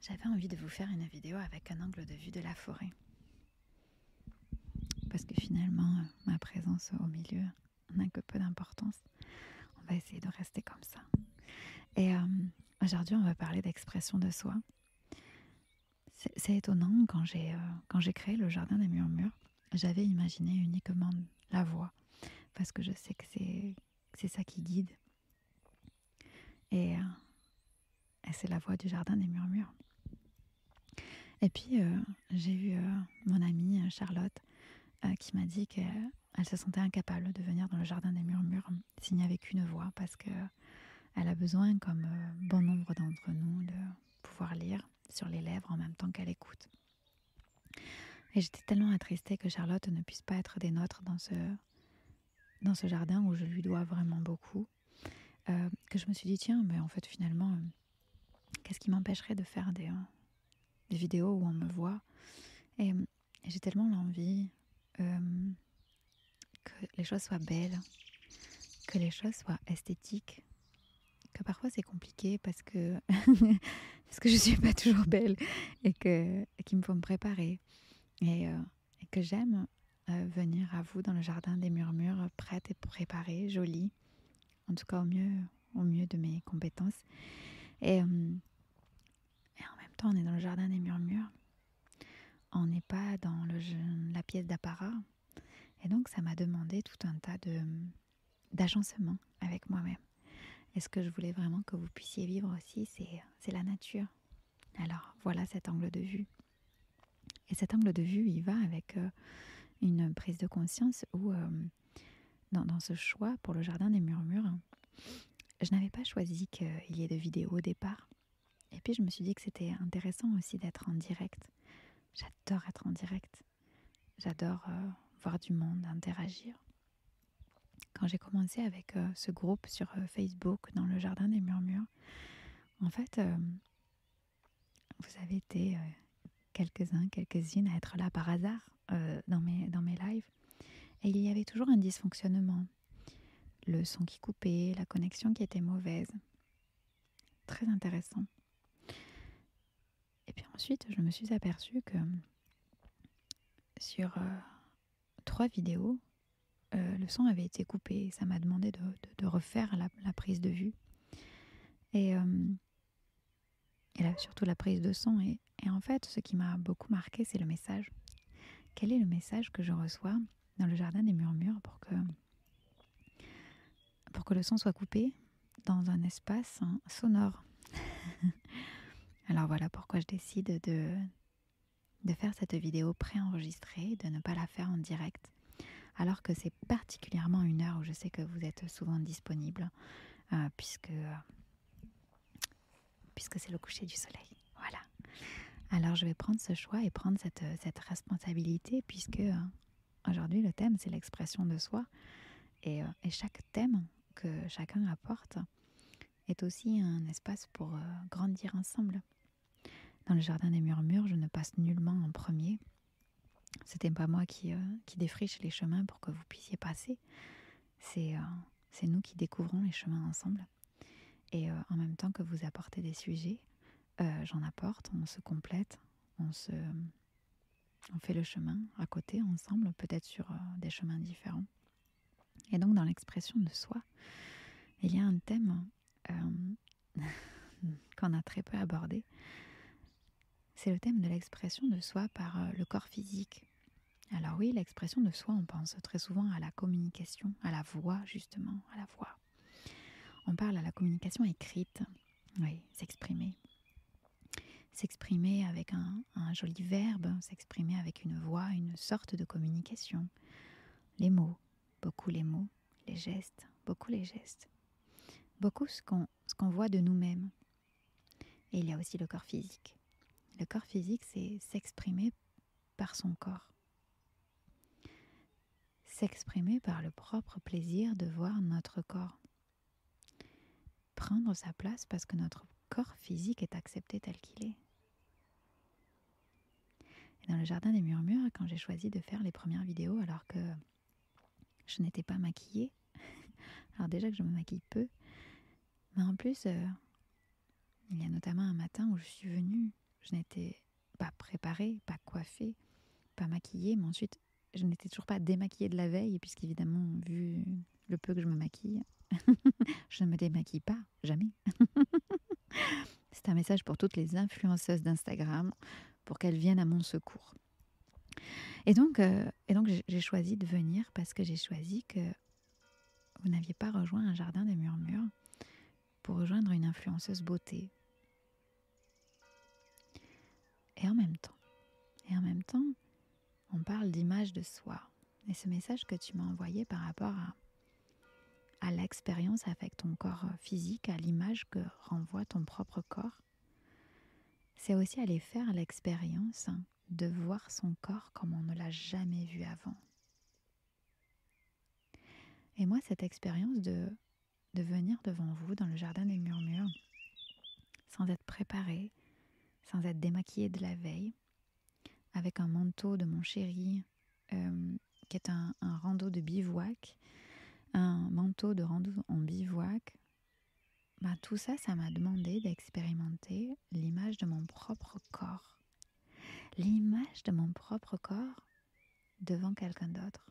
J'avais envie de vous faire une vidéo avec un angle de vue de la forêt. Parce que finalement, ma présence au milieu n'a que peu d'importance. On va essayer de rester comme ça. Et aujourd'hui, on va parler d'expression de soi. C'est étonnant, quand j'ai créé le jardin des murmures, j'avais imaginé uniquement la voix. Parce que je sais que c'est ça qui guide. Et c'est la voix du jardin des murmures. Et puis, j'ai eu mon amie Charlotte qui m'a dit qu'elle se sentait incapable de venir dans le jardin des murmures s'il n'y avait qu'une voix, parce qu'elle a besoin, comme bon nombre d'entre nous, de pouvoir lire sur les lèvres en même temps qu'elle écoute. Et j'étais tellement attristée que Charlotte ne puisse pas être des nôtres dans ce jardin où je lui dois vraiment beaucoup, que je me suis dit, tiens, mais en fait finalement, qu'est-ce qui m'empêcherait de faire des vidéos où on me voit. Et j'ai tellement l'envie que les choses soient belles, que les choses soient esthétiques, que parfois c'est compliqué parce que je suis pas toujours belle et qu'il me faut me préparer et que j'aime venir à vous dans le jardin des murmures, prête et préparée, jolie, en tout cas au mieux de mes compétences. Et en même temps, on est dans le jardin des murmures, on n'est pas dans la pièce d'apparat. Et donc ça m'a demandé tout un tas d'agencements avec moi-même. Et ce que je voulais vraiment que vous puissiez vivre aussi, c'est la nature. Alors voilà cet angle de vue. Et cet angle de vue, il va avec une prise de conscience où, dans ce choix pour le jardin des murmures, je n'avais pas choisi qu'il y ait de vidéos au départ. Et puis je me suis dit que c'était intéressant aussi d'être en direct. J'adore être en direct. J'adore voir du monde, interagir. Quand j'ai commencé avec ce groupe sur Facebook dans le jardin des murmures, en fait, vous avez été quelques-uns, quelques-unes à être là par hasard dans mes lives. Et il y avait toujours un dysfonctionnement. Le son qui coupait, la connexion qui était mauvaise. Très intéressant. Et puis ensuite, je me suis aperçue que sur 3 vidéos, le son avait été coupé. Ça m'a demandé de refaire la prise de vue. Et là, surtout la prise de son. Et en fait, ce qui m'a beaucoup marqué, c'est le message. Quel est le message que je reçois dans le jardin des murmures pour que le son soit coupé dans un espace sonore? Alors voilà pourquoi je décide de faire cette vidéo préenregistrée, de ne pas la faire en direct, alors que c'est particulièrement une heure où je sais que vous êtes souvent disponible, puisque c'est le coucher du soleil. Voilà. Alors je vais prendre ce choix et prendre cette responsabilité, puisque aujourd'hui le thème c'est l'expression de soi, et chaque thème que chacun apporte est aussi un espace pour grandir ensemble. Dans le jardin des murmures, je ne passe nullement en premier. C'était pas moi qui défriche les chemins pour que vous puissiez passer. C'est nous qui découvrons les chemins ensemble. Et en même temps que vous apportez des sujets, j'en apporte, on se complète, on fait le chemin à côté ensemble, peut-être sur des chemins différents. Et donc dans l'expression de soi, il y a un thème qu'on a très peu abordé. C'est le thème de l'expression de soi par le corps physique. Alors oui, l'expression de soi, on pense très souvent à la communication, à la voix justement, à la voix. On parle à la communication écrite, oui, s'exprimer. S'exprimer avec un joli verbe, s'exprimer avec une voix, une sorte de communication. Les mots, beaucoup les mots, les gestes, beaucoup les gestes. Beaucoup ce qu'on voit de nous-mêmes. Et il y a aussi le corps physique. Le corps physique, c'est s'exprimer par son corps. S'exprimer par le propre plaisir de voir notre corps. Prendre sa place parce que notre corps physique est accepté tel qu'il est. Et dans le jardin des murmures, quand j'ai choisi de faire les premières vidéos alors que je n'étais pas maquillée, alors déjà que je me maquille peu, mais en plus, il y a notamment un matin où je suis venue, je n'étais pas préparée, pas coiffée, pas maquillée, mais ensuite, je n'étais toujours pas démaquillée de la veille, puisqu'évidemment, vu le peu que je me maquille, je ne me démaquille pas, jamais. C'est un message pour toutes les influenceuses d'Instagram, pour qu'elles viennent à mon secours. Et donc j'ai choisi de venir parce que j'ai choisi que vous n'aviez pas rejoint un jardin des murmures pour rejoindre une influenceuse beauté. Et en même temps, on parle d'image de soi. Et ce message que tu m'as envoyé par rapport à l'expérience avec ton corps physique, à l'image que renvoie ton propre corps, c'est aussi aller faire l'expérience de voir son corps comme on ne l'a jamais vu avant. Et moi, cette expérience de venir devant vous dans le jardin des murmures, sans être préparée, sans être démaquillée de la veille, avec un manteau de mon chéri, qui est un rando de bivouac, un manteau de rando en bivouac, tout ça, ça m'a demandé d'expérimenter l'image de mon propre corps. L'image de mon propre corps devant quelqu'un d'autre,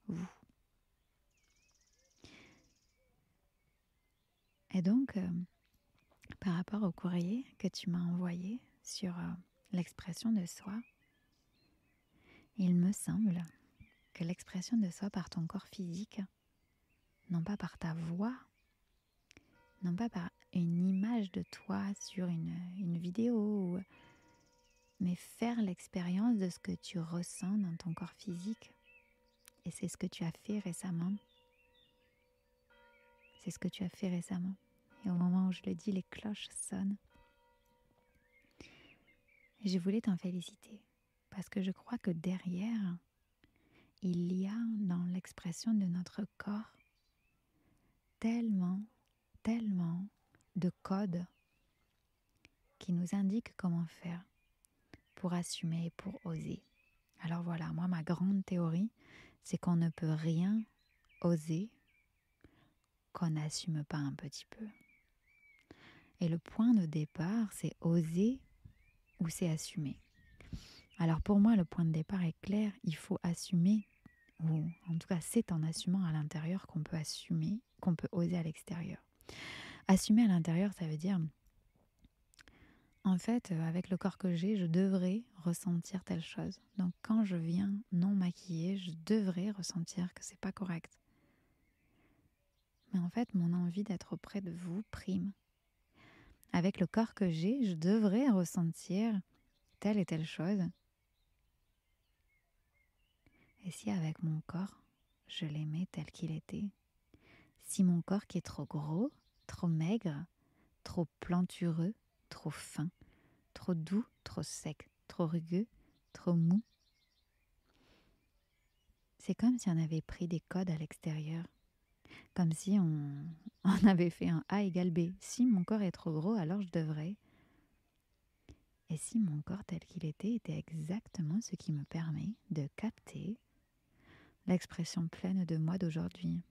vous. Et donc, par rapport au courrier que tu m'as envoyé sur l'expression de soi, il me semble que l'expression de soi par ton corps physique, non pas par ta voix, non pas par une image de toi sur une vidéo, mais faire l'expérience de ce que tu ressens dans ton corps physique. Et c'est ce que tu as fait récemment. C'est ce que tu as fait récemment. Et au moment où je le dis, les cloches sonnent. Et je voulais t'en féliciter. Parce que je crois que derrière, il y a dans l'expression de notre corps tellement de codes qui nous indiquent comment faire pour assumer et pour oser. Alors voilà, moi ma grande théorie, c'est qu'on ne peut rien oser qu'on n'assume pas un petit peu. Et le point de départ, c'est oser ou c'est assumer. Alors pour moi, le point de départ est clair, il faut assumer, ou en tout cas c'est en assumant à l'intérieur qu'on peut assumer, qu'on peut oser à l'extérieur. Assumer à l'intérieur, ça veut dire, en fait, avec le corps que j'ai, je devrais ressentir telle chose. Donc quand je viens non maquillée, je devrais ressentir que c'est pas correct. Mais en fait, mon envie d'être auprès de vous prime. Avec le corps que j'ai, je devrais ressentir telle et telle chose. Et si avec mon corps, je l'aimais tel qu'il était? Si mon corps qui est trop gros, trop maigre, trop plantureux, trop fin, trop doux, trop sec, trop rugueux, trop mou. C'est comme si on avait pris des codes à l'extérieur. Comme si on avait fait un A égale B. Si mon corps est trop gros, alors je devrais. Et si mon corps tel qu'il était exactement ce qui me permet de capter l'expression pleine de moi d'aujourd'hui?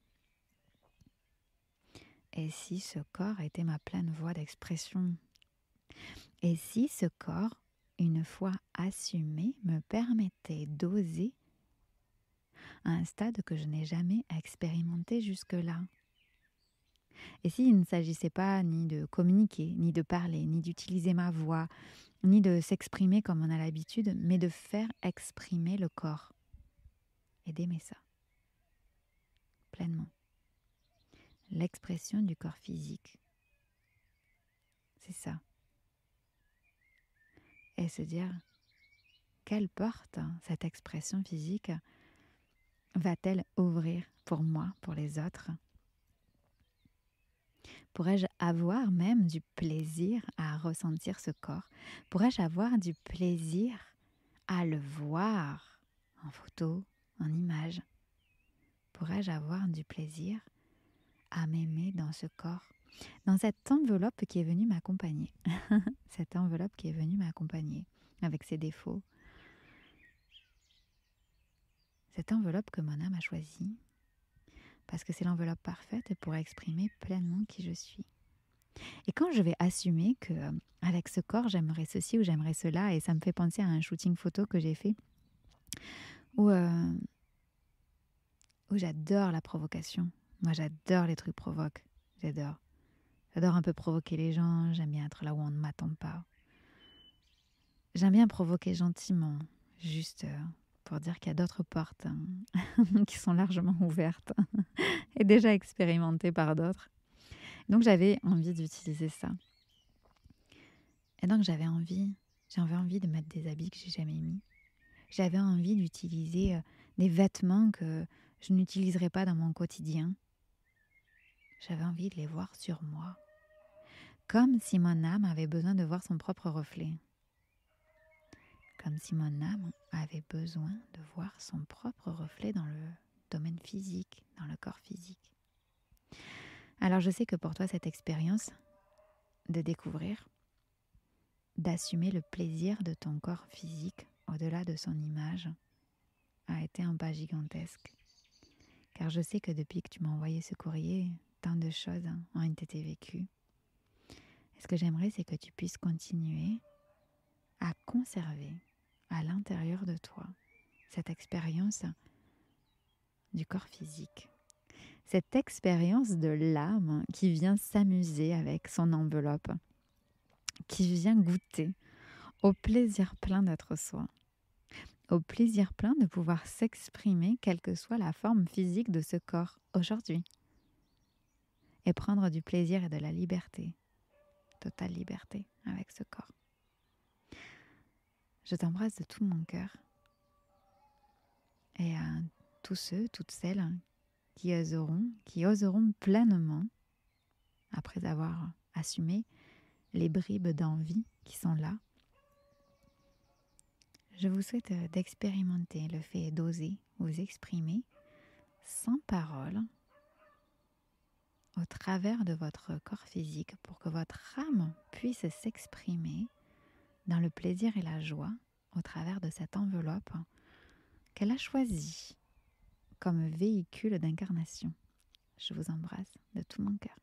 Et si ce corps était ma pleine voix d'expression? Et si ce corps, une fois assumé, me permettait d'oser à un stade que je n'ai jamais expérimenté jusque-là? Et s'il ne s'agissait pas ni de communiquer, ni de parler, ni d'utiliser ma voix, ni de s'exprimer comme on a l'habitude, mais de faire exprimer le corps et d'aimer ça pleinement. L'expression du corps physique, c'est ça. Et se dire, quelle porte cette expression physique va-t-elle ouvrir pour moi, pour les autres? Pourrais-je avoir même du plaisir à ressentir ce corps? Pourrais-je avoir du plaisir à le voir en photo, en image? Pourrais-je avoir du plaisir à m'aimer dans ce corps, dans cette enveloppe qui est venue m'accompagner? Cette enveloppe qui est venue m'accompagner avec ses défauts. Cette enveloppe que mon âme a choisie, parce que c'est l'enveloppe parfaite pour exprimer pleinement qui je suis. Et quand je vais assumer que avec ce corps, j'aimerais ceci ou j'aimerais cela, et ça me fait penser à un shooting photo que j'ai fait où, où j'adore la provocation. Moi, j'adore les trucs provoques. J'adore. J'adore un peu provoquer les gens. J'aime bien être là où on ne m'attend pas. J'aime bien provoquer gentiment, juste pour dire qu'il y a d'autres portes qui sont largement ouvertes et déjà expérimentées par d'autres. Donc j'avais envie d'utiliser ça. Et donc j'avais envie de mettre des habits que j'ai jamais mis. J'avais envie d'utiliser des vêtements que je n'utiliserais pas dans mon quotidien. J'avais envie de les voir sur moi. Comme si mon âme avait besoin de voir son propre reflet. Comme si mon âme avait besoin de voir son propre reflet dans le domaine physique, dans le corps physique. Alors je sais que pour toi, cette expérience de découvrir, d'assumer le plaisir de ton corps physique au-delà de son image a été un pas gigantesque. Car je sais que depuis que tu m'as envoyé ce courrier, tant de choses ont été vécues. Et ce que j'aimerais, c'est que tu puisses continuer à conserver à l'intérieur de toi cette expérience du corps physique. Cette expérience de l'âme qui vient s'amuser avec son enveloppe, qui vient goûter au plaisir plein d'être soi, au plaisir plein de pouvoir s'exprimer quelle que soit la forme physique de ce corps aujourd'hui, et prendre du plaisir et de la liberté, totale liberté avec ce corps. Je t'embrasse de tout mon cœur, et à tous ceux, toutes celles qui oseront pleinement, après avoir assumé les bribes d'envie qui sont là, je vous souhaite d'expérimenter le fait d'oser vous exprimer sans parole au travers de votre corps physique pour que votre âme puisse s'exprimer dans le plaisir et la joie au travers de cette enveloppe qu'elle a choisie comme véhicule d'incarnation. Je vous embrasse de tout mon cœur.